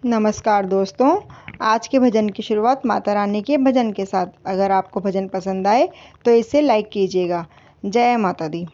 नमस्कार दोस्तों। आज के भजन की शुरुआत माता रानी के भजन के साथ। अगर आपको भजन पसंद आए तो इसे लाइक कीजिएगा। जय माता दी।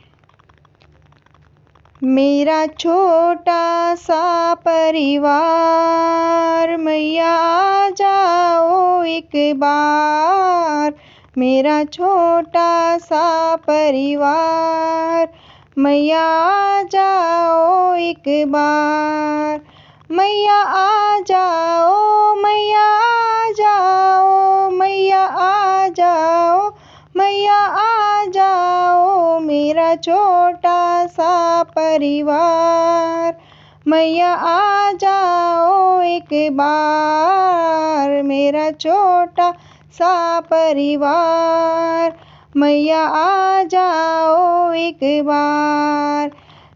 मेरा छोटा सा परिवार, मैया आ जाओ एक बार। मेरा छोटा सा परिवार, मैया आ जाओ एक बार। मैया आ जाओ, मैया आ जाओ, मैया आ जाओ, मैया आ जाओ। मेरा छोटा सा परिवार, मैया आ जाओ एक बार। मेरा छोटा सा परिवार, मैया आ जाओ एक बार।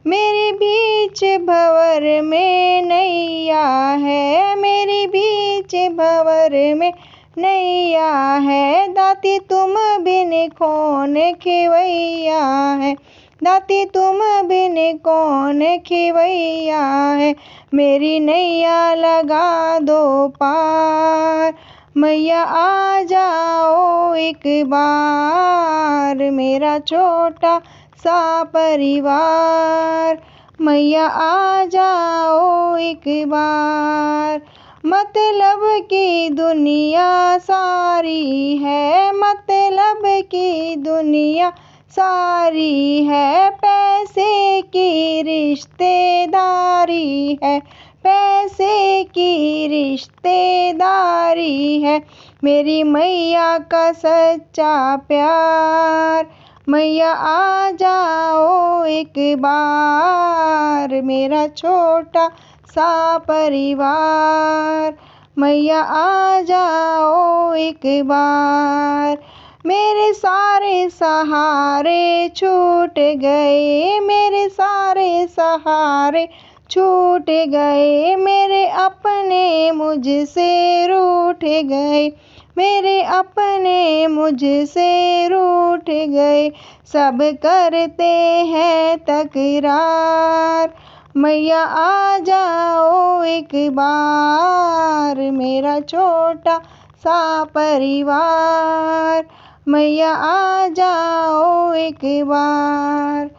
मेरे बीच भंवर में नैया है, मेरे बीच भंवर में नैया है। दाती तुम बिन कौन खेवैया है, दाती तुम बिन कौन खेवैया है। मेरी नैया लगा दो पार, मैया आ जाओ एक बार। मेरा छोटा सा परिवार, मैया आ जाओ एक बार। मतलब की दुनिया सारी है, मतलब की दुनिया सारी है। पैसे की रिश्तेदारी है, पैसे की रिश्तेदारी है। मेरी मैया का सच्चा प्यार, मैया आ जाओ एक बार। मेरा छोटा सा परिवार, मैया आ जाओ एक बार। मेरे सारे सहारे छूट गए, मेरे सारे सहारे छूट गए। मेरे अपने मुझसे रूठ गए, मेरे अपने मुझसे रूठ गए। सब करते हैं तकरार, मैया आ जाओ एक बार। मेरा छोटा सा परिवार, मैया आ जाओ एक बार।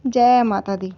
जय माता दी।